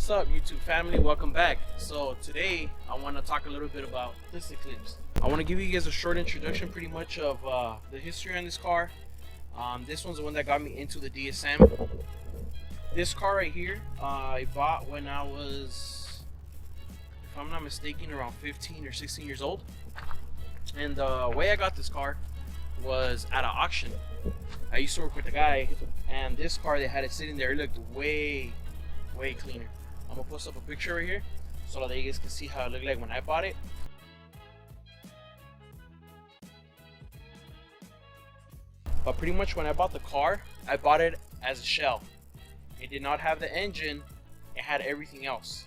What's up, YouTube family? Welcome back. So today I want to talk a little bit about this Eclipse. I want to give you guys a short introduction pretty much of the history on this car. This one's the one that got me into the DSM. This car right here I bought when I was, if I'm not mistaken, around 15 or 16 years old. And the way I got this car was at an auction. I used to work with a guy, and this car, they had it sitting there. It looked way cleaner. I'm gonna post up a picture right here so that you guys can see how it looked like when I bought it. But pretty much when I bought the car, I bought it as a shell. It did not have the engine, it had everything else.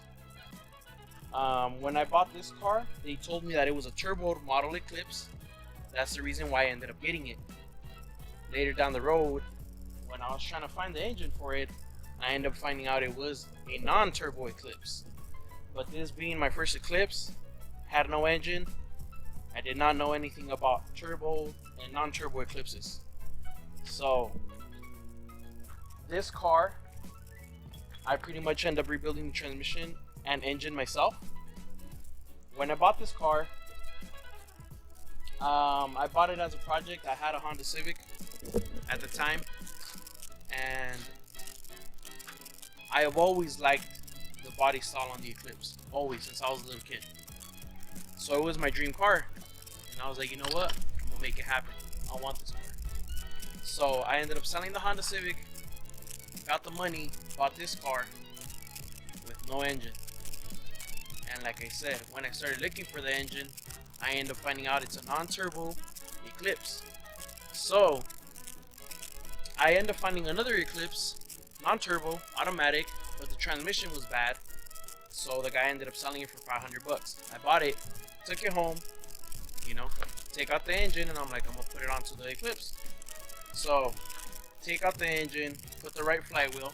When I bought this car, they told me that it was a turbo model Eclipse. That's the reason why I ended up getting it. Later down the road, when I was trying to find the engine for it, I ended up finding out it was a non-turbo Eclipse. But this being my first Eclipse, had no engine. I did not know anything about turbo and non-turbo Eclipses. So this car, I pretty much ended up rebuilding the transmission and engine myself. When I bought this car, I bought it as a project. I had a Honda Civic at the time, and I have always liked the body style on the Eclipse, always, since I was a little kid. So it was my dream car, and I was like, you know what, I'm gonna make it happen. I want this car. So I ended up selling the Honda Civic, got the money, bought this car with no engine. And like I said, when I started looking for the engine, I ended up finding out it's a non-turbo Eclipse. So I ended up finding another Eclipse, non-turbo, automatic, but the transmission was bad. So the guy ended up selling it for 500 bucks. I bought it, took it home, you know, take out the engine, and I'm like, I'm gonna put it onto the Eclipse. So take out the engine, put the right flywheel,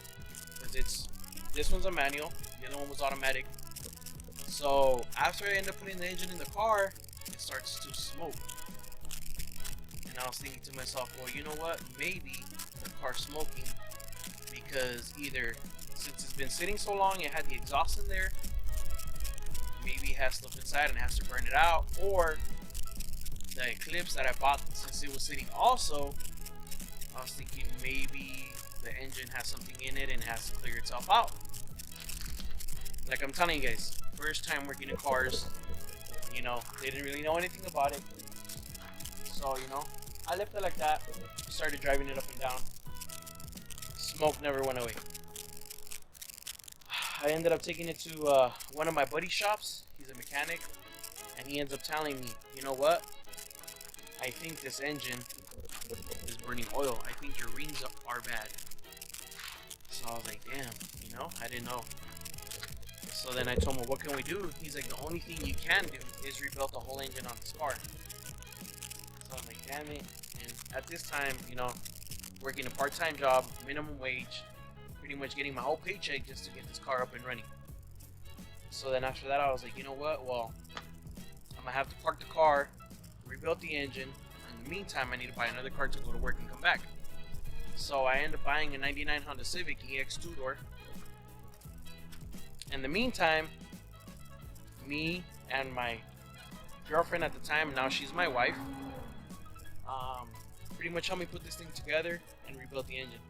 because this one's a manual, the other one was automatic. So after I end up putting the engine in the car, it starts to smoke. And I was thinking to myself, well, you know what, maybe the car's smoking because either since it's been sitting so long, it had the exhaust in there, maybe it has stuff inside and has to burn it out, or the Eclipse that I bought, since it was sitting also, I was thinking maybe the engine has something in it and has to clear itself out. Like I'm telling you guys, first time working in cars, you know, they didn't really know anything about it. So, you know, I left it like that, started driving it up and down. Smoke never went away. I ended up taking it to one of my buddy's shops. He's a mechanic, and he ends up telling me, you know what, I think this engine is burning oil. I think your rings are bad. So I was like, damn, you know, I didn't know. So then I told him, well, what can we do? He's like, the only thing you can do is rebuild the whole engine on this car. So I'm like, damn it. And at this time, you know, working a part-time job, minimum wage, pretty much getting my whole paycheck just to get this car up and running. So then after that, I was like, you know what, well, I'm gonna have to park the car, rebuild the engine. In the meantime, I need to buy another car to go to work and come back. So I ended up buying a 99 Honda Civic EX two-door. In the meantime, me and my girlfriend at the time, now she's my wife, pretty much helped me put this thing together and rebuild the engine.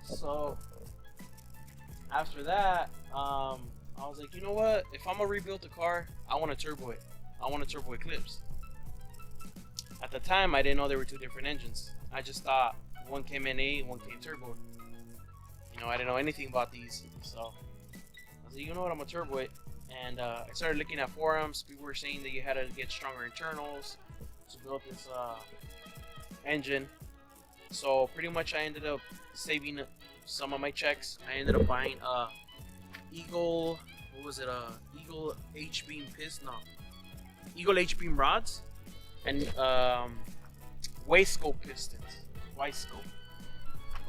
So after that, I was like, you know what, if I'm gonna rebuild the car, I want to turbo it. I want a turbo Eclipse. At the time, I didn't know there were two different engines. I just thought one came NA, one came turbo. You know, I didn't know anything about these, so I was like, you know what, I'm gonna turbo it. And I started looking at forums. People were saying that you had to get stronger internals to build this engine. So pretty much I ended up saving some of my checks. I ended up buying Eagle, what was it, Eagle H-beam piston, no, Eagle H-beam rods, and waistcoat pistons, waistcoat,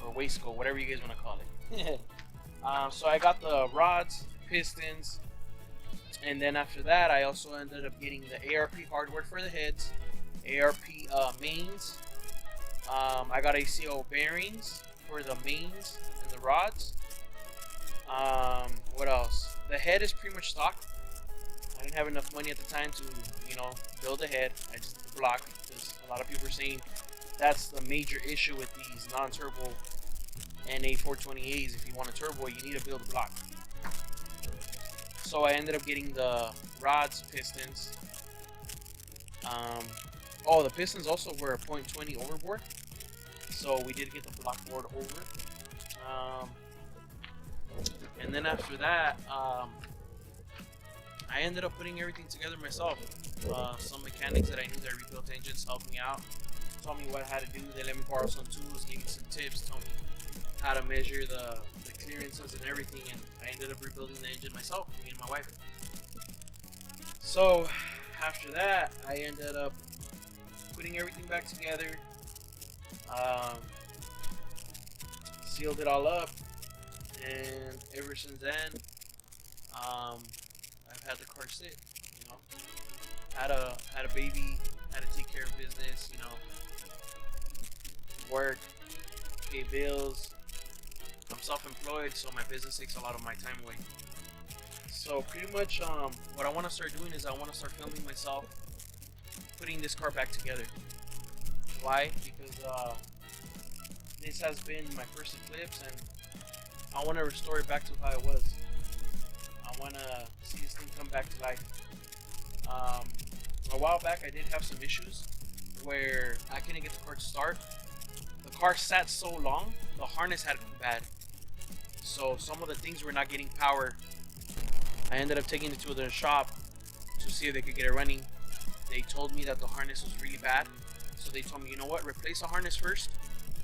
or waistcoat, whatever you guys want to call it. So I got the rods, pistons, and then after that I also ended up getting the ARP hardware for the heads, ARP mains. I got ACO bearings for the mains and the rods. head is pretty much stock. I didn't have enough money at the time to, build a head. I just did the block, because a lot of people are saying that's the major issue with these non-turbo NA420As. If you want a turbo, you need to build a block. So I ended up getting the rods, pistons. The pistons also were a .20 overboard, so we did get the block board over. And then after that, I ended up putting everything together myself. Some mechanics that I knew that rebuilt engines helped me out, told me what I had to do. They let me borrow some tools, gave me some tips, told me how to measure the clearances and everything, and I ended up rebuilding the engine myself, me and my wife. So after that, I ended up putting everything back together, sealed it all up, and ever since then, I've had the car sit. Had a baby, had to take care of business, work, pay bills. I'm self-employed, so my business takes a lot of my time away. So pretty much, what I want to start doing is I want to start filming myself putting this car back together. Why? Because this has been my first Eclipse, and I want to restore it back to how it was. I want to see this thing come back to life. A while back, I did have some issues where I couldn't get the car to start. The car sat so long, the harness had gone bad. So some of the things were not getting power. I ended up taking it to the shop to see if they could get it running. They told me that the harness was really bad. So they told me, you know what, replace the harness first.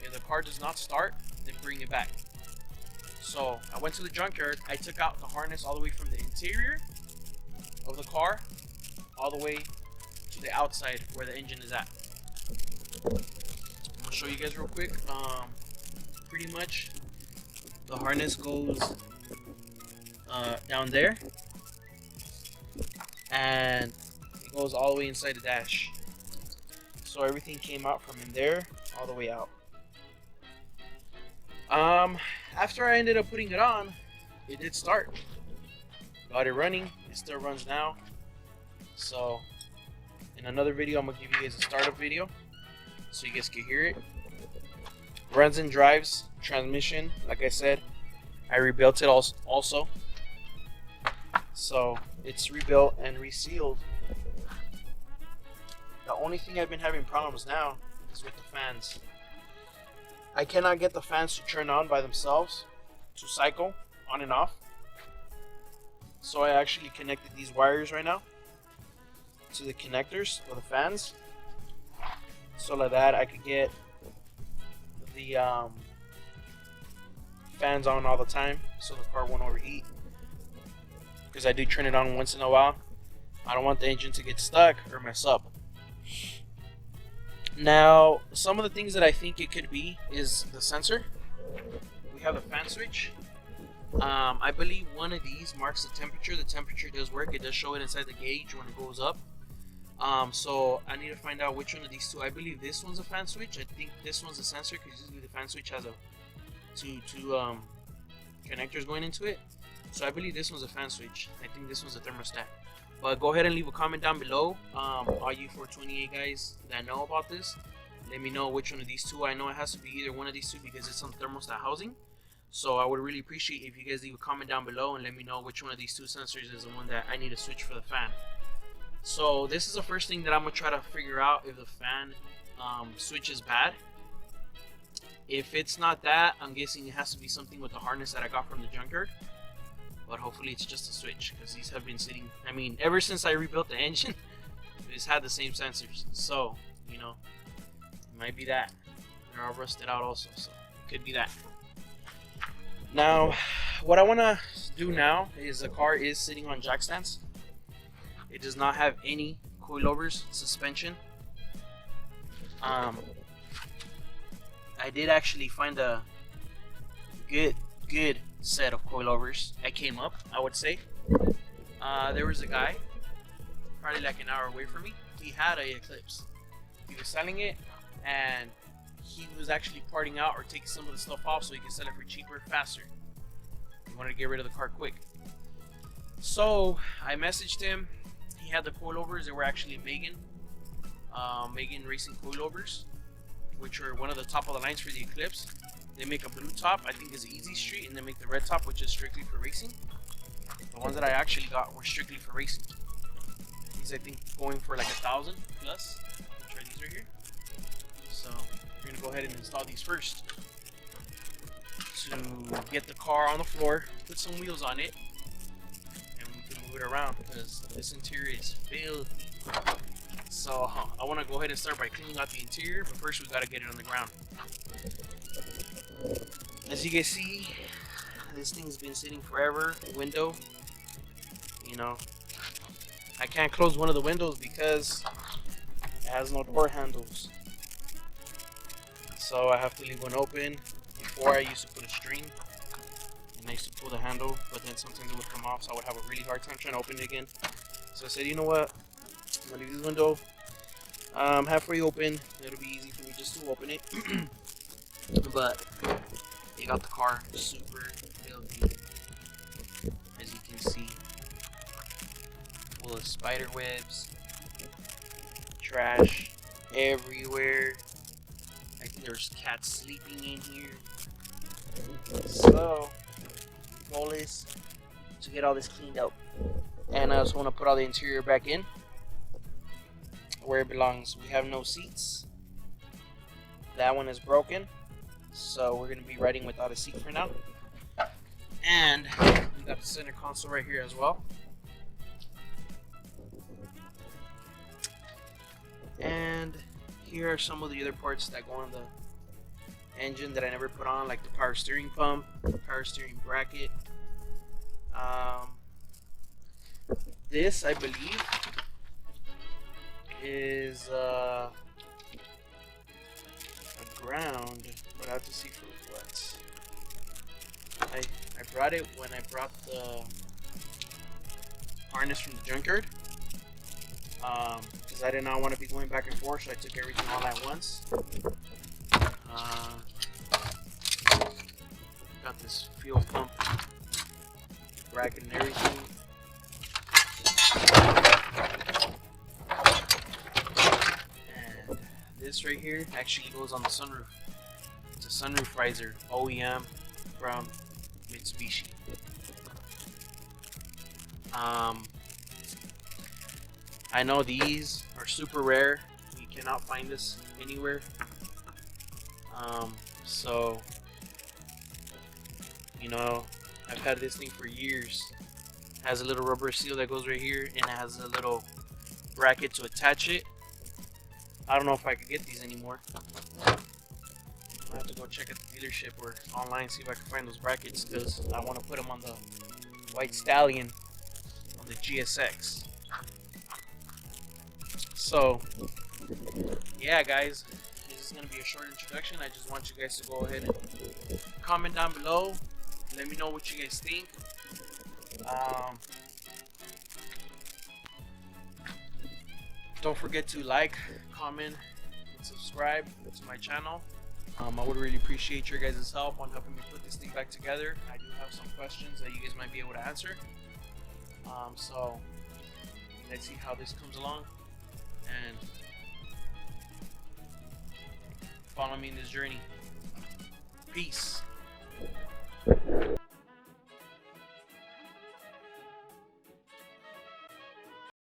If the car does not start, then bring it back. So I went to the junkyard. I took out the harness all the way from the interior of the car all the way to the outside where the engine is at. I'm gonna show you guys real quick. Pretty much the harness goes down there, and it goes all the way inside the dash. So everything came out from in there all the way out. After I ended up putting it on, it did start. Got it running. It still runs now. So in another video, I'm gonna give you guys a startup video so you guys can hear it. Runs and drives. Transmission, like I said, I rebuilt it also. So it's rebuilt and resealed. The only thing I've been having problems now is with the fans. I cannot get the fans to turn on by themselves, to cycle on and off. So I actually connected these wires right now to the connectors of the fans, so like that I could get the fans on all the time, so the car won't overheat. Because I do turn it on once in a while. I don't want the engine to get stuck or mess up. Now, some of the things that I think it could be is the sensor. We have the fan switch. I believe one of these marks the temperature. The temperature does work. It does show it inside the gauge when it goes up. So I need to find out which one of these two. I believe this one's a fan switch. I think this one's a sensor, because usually the fan switch has a two connectors going into it. So I believe this one's a fan switch. I think this one's a thermostat. But go ahead and leave a comment down below. All you 428 guys that know about this, let me know which one of these two. I know it has to be either one of these two because it's on thermostat housing. So I would really appreciate if you guys leave a comment down below and let me know which one of these two sensors is the one that I need to switch for the fan. So this is the first thing that I'm gonna try to figure out, if the fan switch is bad. If it's not that, I'm guessing it has to be something with the harness that I got from the junkyard. But hopefully it's just a switch, because these have been sitting, I mean, ever since I rebuilt the engine, it's had the same sensors. So, it might be that. They're all rusted out also, so it could be that. Now, what I want to do now is the car is sitting on jack stands. It does not have any coilovers, suspension. I did actually find a good set of coilovers. I came up, I would say. There was a guy, probably like an hour away from me. He had a Eclipse. He was selling it, and he was actually parting out or taking some of the stuff off so he could sell it for cheaper, faster. He wanted to get rid of the car quick. So I messaged him. He had the coilovers. They were actually Megan Racing coilovers, which are one of the top of the lines for the Eclipse. They make a blue top, I think is Easy Street, and they make the red top, which is strictly for racing. The ones that I actually got were strictly for racing. These I think going for like 1,000 plus. I'll try these right here. So we're gonna go ahead and install these first to get the car on the floor, put some wheels on it, and we can move it around because this interior is filthy. So I want to go ahead and start by cleaning out the interior, but first we got to get it on the ground. As you guys see, this thing's been sitting forever. Window, you know, I can't close one of the windows because it has no door handles. So I have to leave one open. Before I used to put a string and I used to pull the handle, but then sometimes it would come off, so I would have a really hard time trying to open it again. So I said, you know what? I'm gonna leave this window halfway open. It'll be easy for me just to open it. But they got the car super filthy, as you can see, full of spider webs, trash everywhere. I think there's cats sleeping in here. So the goal is to get all this cleaned up, and I also want to put all the interior back in where it belongs. We have no seats. That one is broken, so we're going to be riding without a seat for now. And we got the center console right here as well. And here are some of the other parts that go on the engine that I never put on, like the power steering pump, power steering bracket. This, I believe, is a ground, but I have to see for what. I brought it when I brought the harness from the junkyard, because I did not want to be going back and forth, so I took everything all at once. Got this fuel pump bracket and everything. And this right here actually goes on the sunroof. It's a sunroof riser, OEM from Mitsubishi. I know these are super rare. You cannot find this anywhere. So, you know, I've had this thing for years. It has a little rubber seal that goes right here, and it has a little bracket to attach it. I don't know if I could get these anymore. I have to go check at the dealership or online, see if I can find those brackets, because I want to put them on the White Stallion on the GSX. So, yeah, guys, this is going to be a short introduction. I just want you guys to go ahead and comment down below. Let me know what you guys think. Don't forget to like, comment, and subscribe to my channel. I would really appreciate your guys' help on helping me put this thing back together. I do have some questions that you guys might be able to answer. So let's see how this comes along, and follow me in this journey. Peace.